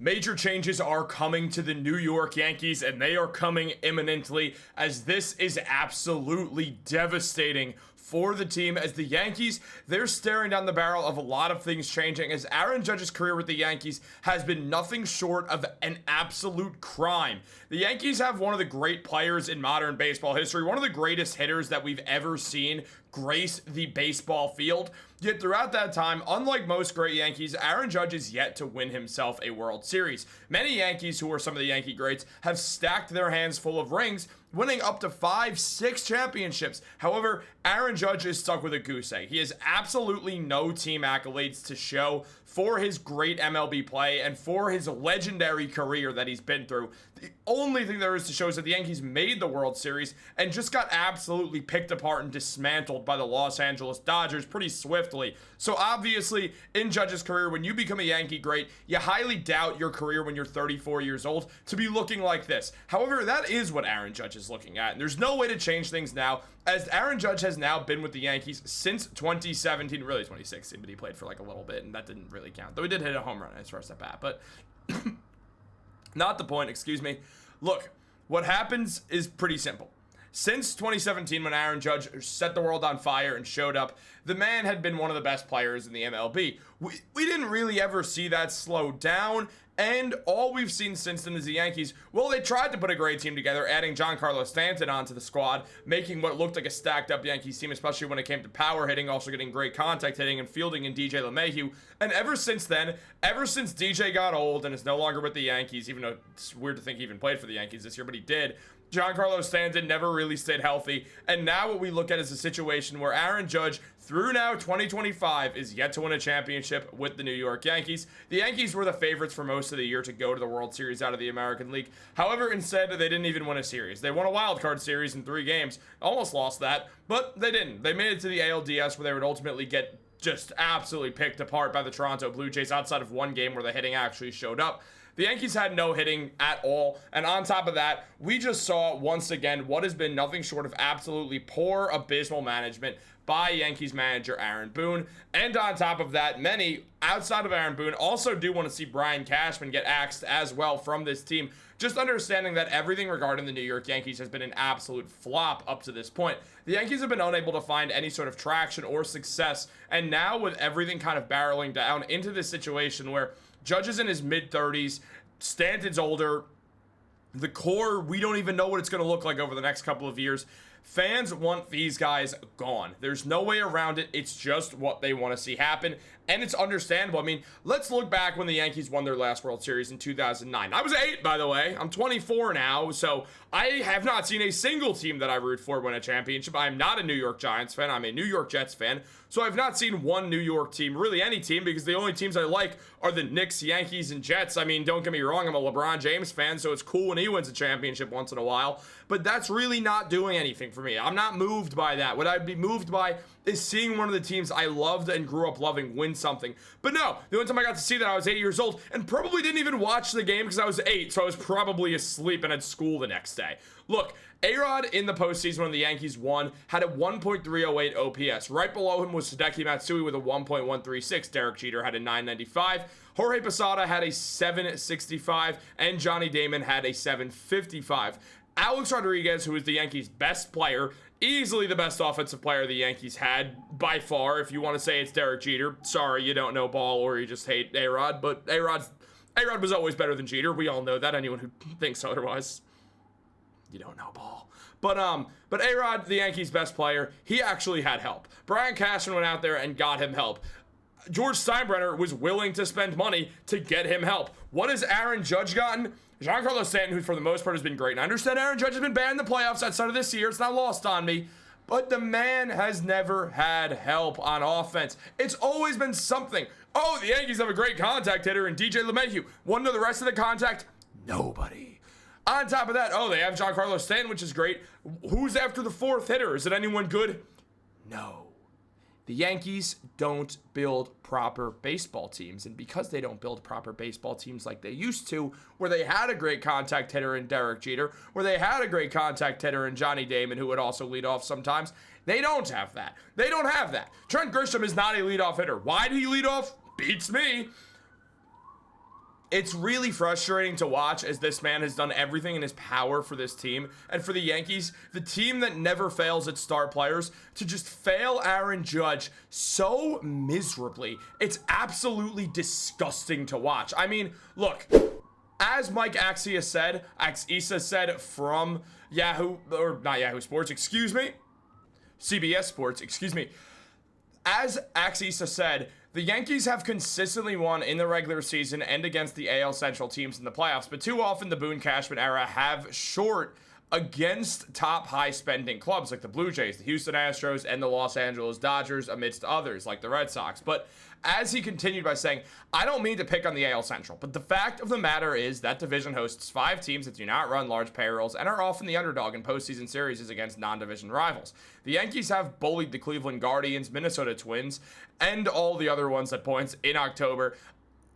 Major changes are coming to the New York Yankees, and they are coming imminently, as this is absolutely devastating for the team, as the Yankees, they're staring down the barrel of a lot of things changing, as Aaron Judge's career with the Yankees has been nothing short of an absolute crime. The Yankees have one of the great players in modern baseball history, one of the greatest hitters that we've ever seen grace the baseball field. Yet throughout that time, unlike most great Yankees, Aaron Judge is yet to win himself a World Series. Many Yankees, who are some of the Yankee greats, have stacked their hands full of rings, winning up to 5-6 championships. However, Aaron Judge is stuck with a goose egg. He has absolutely no team accolades to show for his great MLB play and for his legendary career that he's been through. The only thing there is to show is that the Yankees made the World Series and just got absolutely picked apart and dismantled by the Los Angeles Dodgers pretty swiftly. So obviously, in Judge's career, when you become a Yankee great, you highly doubt your career when you're 34 years old to be looking like this. However, that is what Aaron Judge is looking at, and there's no way to change things now, as Aaron Judge has now been with the Yankees since 2017, really 2016, but he played for like a little bit, and that didn't really count, though he did hit a home run as first at bat, but not the point, excuse me. Look, what happens is pretty simple. Since 2017, when Aaron Judge set the world on fire and showed up, the man had been one of the best players in the MLB. We didn't really ever see that slow down, and all we've seen since then is the Yankees, well, they tried to put a great team together, adding Giancarlo Stanton onto the squad, making what looked like a stacked up Yankees team, especially when it came to power hitting, also getting great contact hitting and fielding in DJ LeMahieu. And ever since then, ever since DJ got old and is no longer with the Yankees, even though it's weird to think he even played for the Yankees this year, but he did, Giancarlo Stanton never really stayed healthy, and now what we look at is a situation where Aaron Judge, through now 2025, is yet to win a championship with the New York Yankees. The Yankees were the favorites for most of the year to go to the World Series out of the American League. However, instead, they didn't even win a series. They won a wild card series in 3 games, almost lost that, but they didn't. They made it to the ALDS, where they would ultimately get just absolutely picked apart by the Toronto Blue Jays outside of one game where the hitting actually showed up. The Yankees had no hitting at all, and on top of that, we just saw once again what has been nothing short of absolutely poor, abysmal management by Yankees manager Aaron Boone. And on top of that, many outside of Aaron Boone also do want to see Brian Cashman get axed as well from this team, just understanding that everything regarding the New York Yankees has been an absolute flop up to this point. The Yankees have been unable to find any sort of traction or success, and now with everything kind of barreling down into this situation where Judge is in his mid-30s, Stanton's older, the core, we don't even know what it's going to look like over the next couple of years. Fans want these guys gone. There's no way around it. It's just what they want to see happen, and it's understandable. I mean, let's look back when the Yankees won their last World Series in 2009. I was 8, by the way. I'm 24 now, so I have not seen a single team that I root for win a championship. I'm not a New York Giants fan. I'm a New York Jets fan, so I've not seen one New York team, really any team, because the only teams I like are the Knicks, Yankees, and Jets. I mean, don't get me wrong, I'm a LeBron James fan, so it's cool when he wins a championship once in a while, but that's really not doing anything for me. I'm not moved by that. What I'd be moved by is seeing one of the teams I loved and grew up loving win something. But no, the only time I got to see that, I was 8 years old and probably didn't even watch the game because I was 8, so I was probably asleep and at school the next day. Look, A-Rod in the postseason when the Yankees won had a 1.308 OPS. Right below him was Hideki Matsui with a 1.136. Derek Jeter had a 995. Jorge Posada had a 765. And Johnny Damon had a 755. Alex Rodriguez, who is the Yankees' best player, easily the best offensive player the Yankees had by far. If you want to say it's Derek Jeter, sorry, you don't know ball or you just hate A-Rod, but A-Rod was always better than Jeter. We all know that. Anyone who thinks otherwise, you don't know ball. But A-Rod, the Yankees' best player, he actually had help. Brian Cashman went out there and got him help. George Steinbrenner was willing to spend money to get him help. What has Aaron Judge gotten? Giancarlo Stanton, who for the most part has been great. And I understand Aaron Judge has been bad in the playoffs outside of this year. It's not lost on me. But the man has never had help on offense. It's always been something. Oh, the Yankees have a great contact hitter in DJ LeMahieu. Want to know the rest of the contact? Nobody. On top of that, oh, they have Giancarlo Stanton, which is great. Who's after the 4th hitter? Is it anyone good? No. The Yankees don't build proper baseball teams, and because they don't build proper baseball teams like they used to, where they had a great contact hitter in Derek Jeter, where they had a great contact hitter in Johnny Damon, who would also lead off sometimes, they don't have that. They don't have that. Trent Grisham is not a leadoff hitter. Why did he lead off? Beats me. It's really frustrating to watch as this man has done everything in his power for this team. And for the Yankees, the team that never fails its star players, to just fail Aaron Judge so miserably. It's absolutely disgusting to watch. I mean, look, as Mike Axisa said from Yahoo, or not Yahoo Sports, excuse me, CBS Sports, excuse me. As Axisa said, the Yankees have consistently won in the regular season and against the AL Central teams in the playoffs, but too often the Boone Cashman era have short against top high-spending clubs like the Blue Jays, the Houston Astros, and the Los Angeles Dodgers, amidst others like the Red Sox. But as he continued by saying, I don't mean to pick on the AL Central, but the fact of the matter is that division hosts 5 teams that do not run large payrolls and are often the underdog in postseason series against non-division rivals. The Yankees have bullied the Cleveland Guardians, Minnesota Twins, and all the other ones at points in October.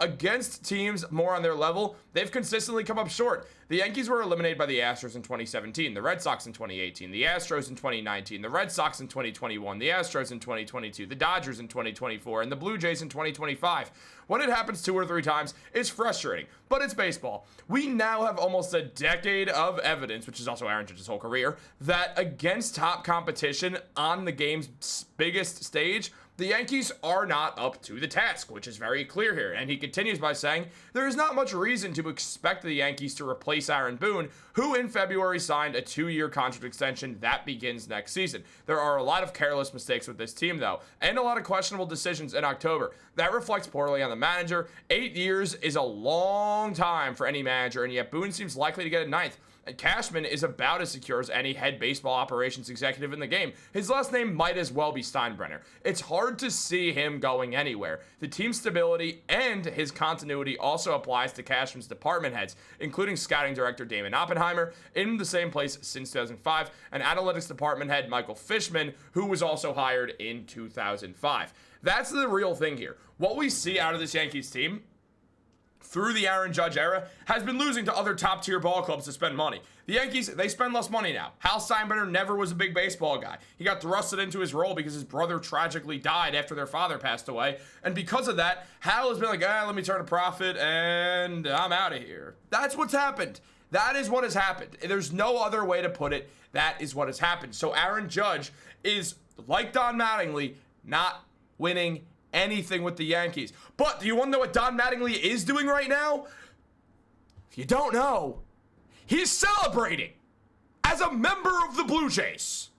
Against teams more on their level, they've consistently come up short. The Yankees were eliminated by the Astros in 2017, the Red Sox in 2018, the Astros in 2019, the Red Sox in 2021, the Astros in 2022, the Dodgers in 2024, and the Blue Jays in 2025. When it happens 2 or 3 times, it's frustrating, but it's baseball. We now have almost a decade of evidence, which is also Aaron Judge's whole career, that against top competition on the game's biggest stage, the Yankees are not up to the task, which is very clear here. And he continues by saying, there is not much reason to expect the Yankees to replace Aaron Boone, who in February signed a 2-year contract extension that begins next season. There are a lot of careless mistakes with this team, though, and a lot of questionable decisions in October. That reflects poorly on the manager. 8 years is a long time for any manager, and yet Boone seems likely to get a 9th. And Cashman is about as secure as any head baseball operations executive in the game. His last name might as well be Steinbrenner. It's hard to see him going anywhere. The team's stability and his continuity also applies to Cashman's department heads, including scouting director Damon Oppenheimer, in the same place since 2005, and analytics department head Michael Fishman, who was also hired in 2005. That's the real thing here. What we see out of this Yankees team through the Aaron Judge era has been losing to other top-tier ball clubs to spend money. The Yankees, they spend less money now. Hal Steinbrenner never was a big baseball guy. He got thrusted into his role because his brother tragically died after their father passed away. And because of that, Hal has been like, let me turn a profit and I'm out of here. That's what's happened. That is what has happened. There's no other way to put it. That is what has happened. So Aaron Judge is, like Don Mattingly, not winning anything with the Yankees. But do you want to know what Don Mattingly is doing right now? If you don't know, he's celebrating as a member of the Blue Jays.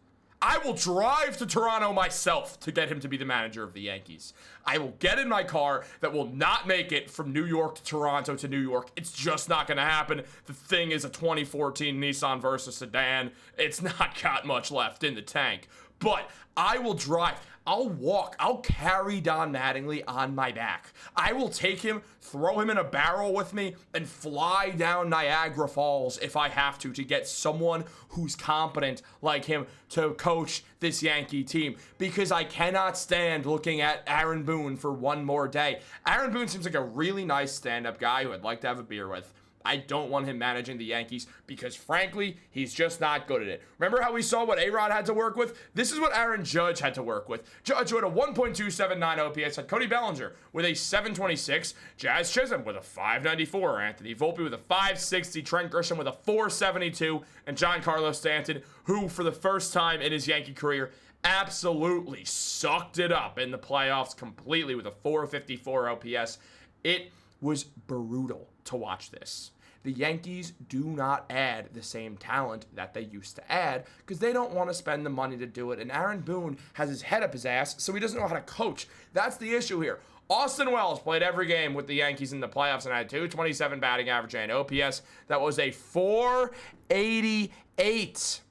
I will drive to Toronto myself to get him to be the manager of the Yankees. I will get in my car that will not make it from New York to Toronto to New York. It's just not going to happen. The thing is a 2014 Nissan Versa sedan. It's not got much left in the tank. But I will drive. I'll walk. I'll carry Don Mattingly on my back. I will take him, throw him in a barrel with me, and fly down Niagara Falls if I have to get someone who's competent like him to coach this Yankee team. Because I cannot stand looking at Aaron Boone for one more day. Aaron Boone seems like a really nice stand-up guy who I'd like to have a beer with. I don't want him managing the Yankees because, frankly, he's just not good at it. Remember how we saw what A-Rod had to work with? This is what Aaron Judge had to work with. Judge, who had a 1.279 OPS, had Cody Bellinger with a 726, Jazz Chisholm with a 594, Anthony Volpe with a 560, Trent Grisham with a 472, and Giancarlo Stanton, who, for the first time in his Yankee career, absolutely sucked it up in the playoffs completely with a 454 OPS. It was brutal to watch this. The Yankees do not add the same talent that they used to add because they don't want to spend the money to do it. And Aaron Boone has his head up his ass, so he doesn't know how to coach. That's the issue here. Austin Wells played every game with the Yankees in the playoffs and had 227 batting average and OPS. That was a 488.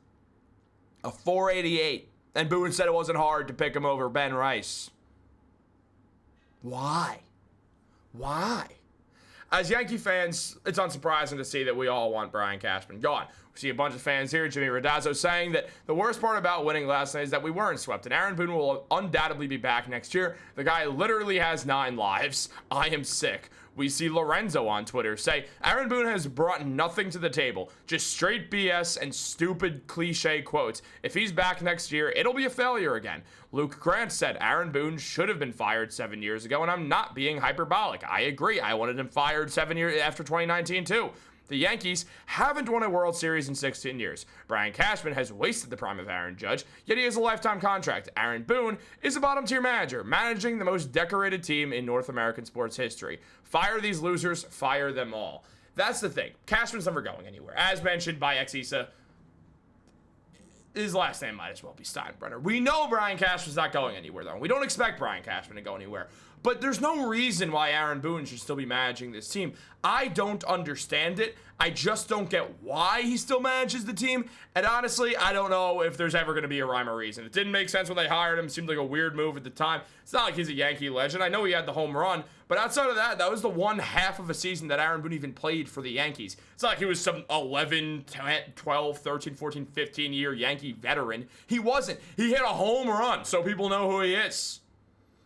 A 488. And Boone said it wasn't hard to pick him over Ben Rice. Why? Why? As Yankee fans, it's unsurprising to see that we all want Brian Cashman gone. We see a bunch of fans here, Jimmy Randazzo, saying that the worst part about winning last night is that we weren't swept, and Aaron Boone will undoubtedly be back next year. The guy literally has 9 lives. I am sick. We see Lorenzo on Twitter say, Aaron Boone has brought nothing to the table, just straight BS and stupid cliche quotes. If he's back next year, it'll be a failure again. Luke Grant said, Aaron Boone should have been fired 7 years ago, and I'm not being hyperbolic. I agree. I wanted him fired 7 years after 2019 too. The Yankees haven't won a World Series in 16 years. Brian Cashman has wasted the prime of Aaron Judge, yet he has a lifetime contract. Aaron Boone is a bottom-tier manager, managing the most decorated team in North American sports history. Fire these losers, fire them all. That's the thing. Cashman's never going anywhere. As mentioned by Xisa, his last name might as well be Steinbrenner. We know Brian Cashman's not going anywhere, though. We don't expect Brian Cashman to go anywhere. But there's no reason why Aaron Boone should still be managing this team. I don't understand it. I just don't get why he still manages the team. And honestly, I don't know if there's ever going to be a rhyme or reason. It didn't make sense when they hired him. It seemed like a weird move at the time. It's not like he's a Yankee legend. I know he had the home run. But outside of that, that was the one half of a season that Aaron Boone even played for the Yankees. It's not like he was some 11, 12, 13, 14, 15-year Yankee veteran. He wasn't. He hit a home run, so people know who he is.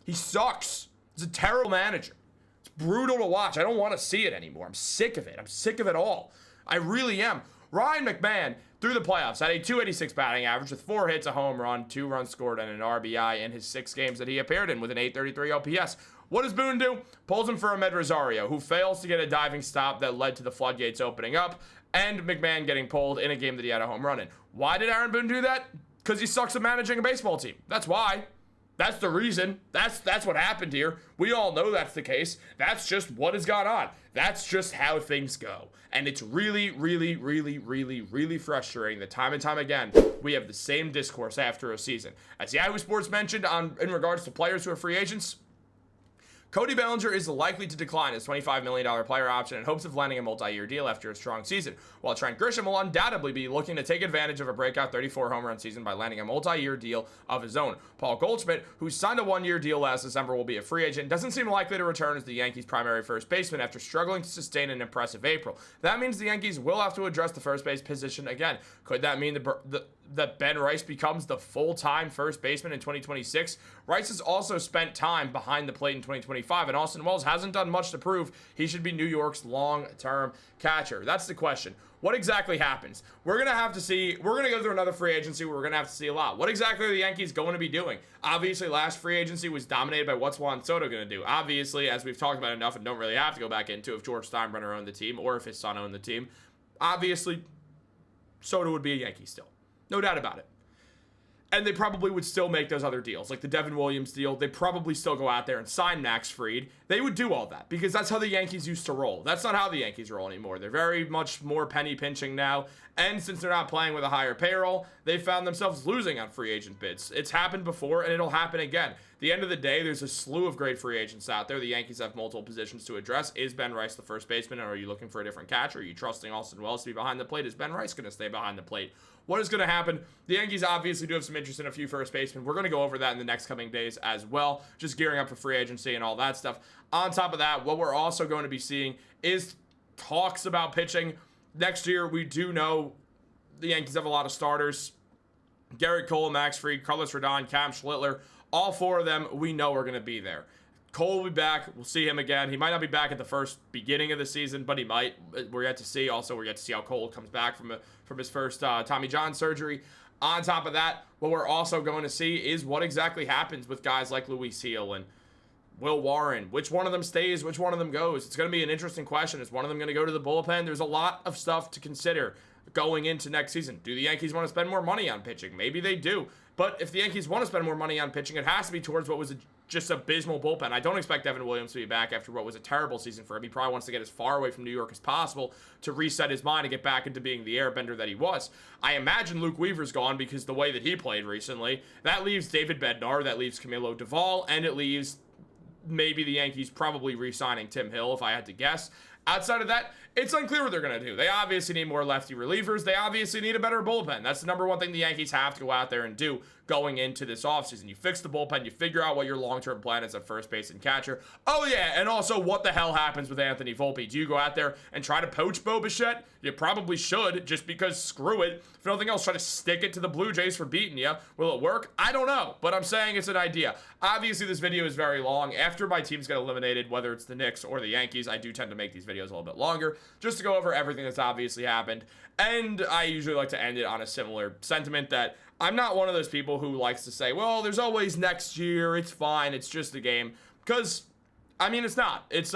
He sucks. He's a terrible manager. It's brutal to watch. I don't want to see it anymore. I'm sick of it. I'm sick of it all. I really am. Ryan McMahon, through the playoffs, had a .286 batting average with 4 hits, a home run, 2 runs scored, and an RBI in his 6 games that he appeared in with an .833 OPS. What does Boone do? Pulls him for Ahmed Rosario, who fails to get a diving stop that led to the floodgates opening up, and McMahon getting pulled in a game that he had a home run in. Why did Aaron Boone do that? Because he sucks at managing a baseball team. That's why. That's the reason. That's what happened here. We all know that's the case. That's just what has gone on. That's just how things go. And it's really, really, really, really, really frustrating that time and time again, we have the same discourse after a season. As Yahoo Sports mentioned in regards to players who are free agents, Cody Bellinger is likely to decline his $25 million player option in hopes of landing a multi-year deal after a strong season, while Trent Grisham will undoubtedly be looking to take advantage of a breakout 34 home run season by landing a multi-year deal of his own. Paul Goldschmidt, who signed a 1-year deal last December, will be a free agent and doesn't seem likely to return as the Yankees' primary first baseman after struggling to sustain an impressive April. That means the Yankees will have to address the first base position again. Could that mean that Ben Rice becomes the full-time first baseman in 2026? Rice has also spent time behind the plate in 2025, and Austin Wells hasn't done much to prove he should be New York's long-term catcher. That's the question. What exactly happens? We're going to have to see. We're going to go through another free agency where we're going to have to see a lot. What exactly are the Yankees going to be doing? Obviously, last free agency was dominated by what's Juan Soto going to do. Obviously, as we've talked about enough and don't really have to go back into if George Steinbrenner owned the team or if his son owned the team, obviously, Soto would be a Yankee still. No doubt about it. And they probably would still make those other deals, like the Devin Williams deal. They probably still go out there and sign Max Fried. They would do all that because that's how the Yankees used to roll. That's not how the Yankees roll anymore. They're very much more penny pinching now. And since they're not playing with a higher payroll, they found themselves losing on free agent bids. It's happened before and it'll happen again. At the end of the day, there's a slew of great free agents out there. The Yankees have multiple positions to address. Is Ben Rice the first baseman, or are you looking for a different catcher? Are you trusting Austin Wells to be behind the plate? Is Ben Rice going to stay behind the plate? What is going to happen? The Yankees obviously do have some interest in a few first basemen. We're going to go over that in the next coming days as well, just gearing up for free agency and all that stuff. On top of that, what we're also going to be seeing is talks about pitching. Next year, we do know the Yankees have a lot of starters. Gerrit Cole, Max Fried, Carlos Rodon, Cam Schlittler, all 4 of them we know are going to be there. Cole will be back. We'll see him again. He might not be back at the first beginning of the season, but he might. We're yet to see. Also, we're yet to see how Cole comes back from his first Tommy John surgery. On top of that, what we're also going to see is what exactly happens with guys like Luis Heel and Will Warren. Which one of them stays? Which one of them goes? It's going to be an interesting question. Is one of them going to go to the bullpen? There's a lot of stuff to consider going into next season. Do the Yankees want to spend more money on pitching? Maybe they do. But if the Yankees want to spend more money on pitching, it has to be towards what was just abysmal bullpen. I don't expect Devin Williams to be back after what was a terrible season for him. He probably wants to get as far away from New York as possible to reset his mind and get back into being the airbender that he was. I imagine Luke Weaver's gone because the way that he played recently. That leaves David Bednar, that leaves Camilo Duvall, and it leaves maybe the Yankees probably re-signing Tim Hill, if I had to guess. Outside of that, it's unclear what they're going to do. They obviously need more lefty relievers. They obviously need a better bullpen. That's the number one thing the Yankees have to go out there and do going into this offseason. You fix the bullpen, you figure out what your long-term plan is at first base and catcher. Oh yeah, and also what the hell happens with Anthony Volpe? Do you go out there and try to poach Bo Bichette? You probably should, just because screw it. If nothing else, try to stick it to the Blue Jays for beating you. Will it work? I don't know, but I'm saying it's an idea. Obviously, this video is very long. After my teams get eliminated, whether it's the Knicks or the Yankees, I do tend to make these videos a little bit longer, just to go over everything that's obviously happened. And I usually like to end it on a similar sentiment that I'm not one of those people who likes to say, well, there's always next year, it's fine, it's just a game. Because, I mean, it's not. It's,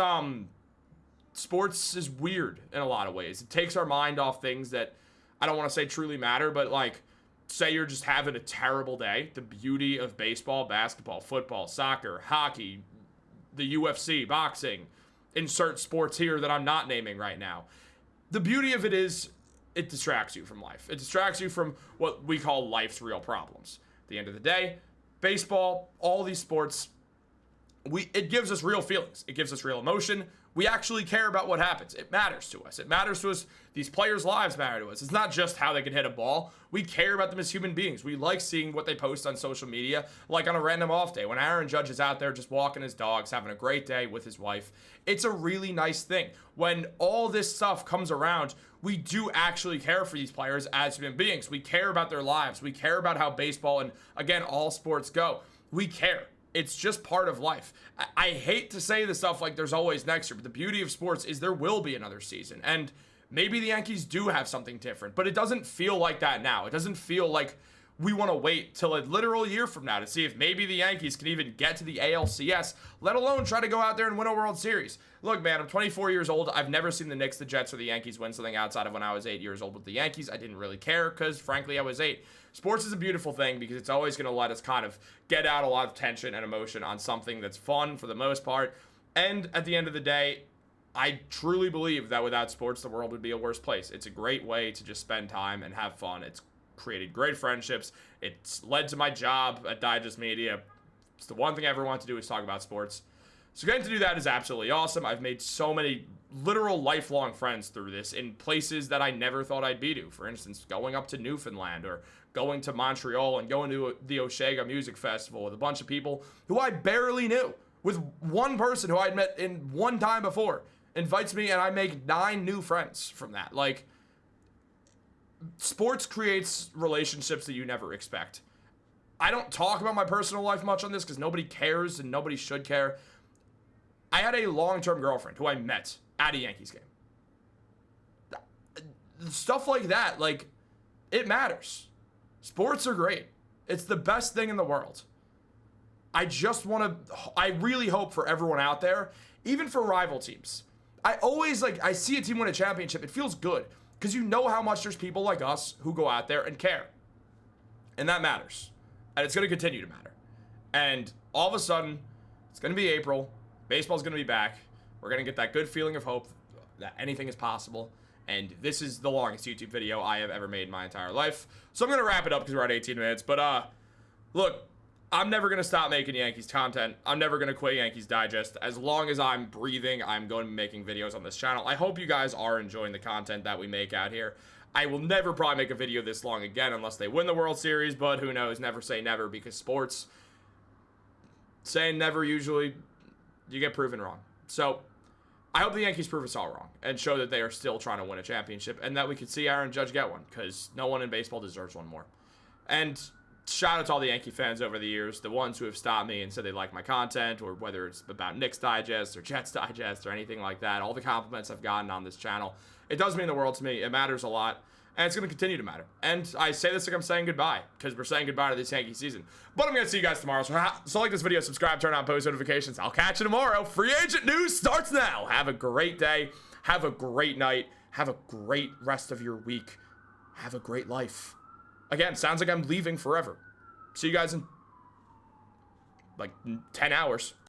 sports is weird in a lot of ways. It takes our mind off things that I don't want to say truly matter, but like, say you're just having a terrible day. The beauty of baseball, basketball, football, soccer, hockey, the UFC, boxing, insert sports here that I'm not naming right now. The beauty of it is it distracts you from life. It distracts you from what we call life's real problems. At the end of the day, baseball, all these sports, it gives us real feelings. It gives us real emotion. We actually care about what happens. It matters to us. It matters to us. These players' lives matter to us. It's not just how they can hit a ball. We care about them as human beings. We like seeing what they post on social media, like on a random off day when Aaron Judge is out there just walking his dogs, having a great day with his wife. It's a really nice thing. When all this stuff comes around, we do actually care for these players as human beings. We care about their lives. We care about how baseball and, again, all sports go. We care. It's just part of life. I hate to say the stuff like there's always next year, but the beauty of sports is there will be another season. And maybe the Yankees do have something different, but it doesn't feel like that now. It doesn't feel like we want to wait till a literal year from now to see if maybe the Yankees can even get to the ALCS, let alone try to go out there and win a World Series. Look, man, I'm 24 years old. I've never seen the Knicks, the Jets, or the Yankees win something outside of when I was 8 years old with the Yankees. I didn't really care because, frankly, I was 8. Sports is a beautiful thing because it's always going to let us kind of get out a lot of tension and emotion on something that's fun for the most part. And at the end of the day, I truly believe that without sports, the world would be a worse place. It's a great way to just spend time and have fun. It's created great friendships. It's led to my job at Digest Media. It's the one thing I ever want to do is talk about sports. So getting to do that is absolutely awesome. I've made so many literal lifelong friends through this in places that I never thought I'd be to. For instance, going up to Newfoundland or going to Montreal and going to the Osheaga Music Festival with a bunch of people who I barely knew. With one person who I'd met in one time before invites me and I make 9 new friends from that. Like, sports creates relationships that you never expect. I don't talk about my personal life much on this because nobody cares and nobody should care. I had a long-term girlfriend who I met at a Yankees game. Stuff like that, like, it matters. Sports are great. It's the best thing in the world. I really hope for everyone out there, even for rival teams. I see a team win a championship. It feels good because you know how much there's people like us who go out there and care. And that matters. And it's going to continue to matter. And all of a sudden, it's going to be April. Baseball's going to be back. We're going to get that good feeling of hope that anything is possible. And this is the longest YouTube video I have ever made in my entire life. So I'm going to wrap it up because we're at 18 minutes. But, look, I'm never going to stop making Yankees content. I'm never going to quit Yankees Digest. As long as I'm breathing, I'm going to be making videos on this channel. I hope you guys are enjoying the content that we make out here. I will never probably make a video this long again unless they win the World Series. But who knows? Never say never because sports, saying never usually, you get proven wrong. So I hope the Yankees prove us all wrong and show that they are still trying to win a championship and that we could see Aaron Judge get one because no one in baseball deserves one more. And shout out to all the Yankee fans over the years, the ones who have stopped me and said they like my content, or whether it's about Knicks Digest or Jets Digest or anything like that. All the compliments I've gotten on this channel, it does mean the world to me. It matters a lot. And it's going to continue to matter. And I say this like I'm saying goodbye, because we're saying goodbye to this Yankee season. But I'm going to see you guys tomorrow. So like this video, subscribe, turn on post notifications. I'll catch you tomorrow. Free agent news starts now. Have a great day. Have a great night. Have a great rest of your week. Have a great life. Again, sounds like I'm leaving forever. See you guys in like 10 hours.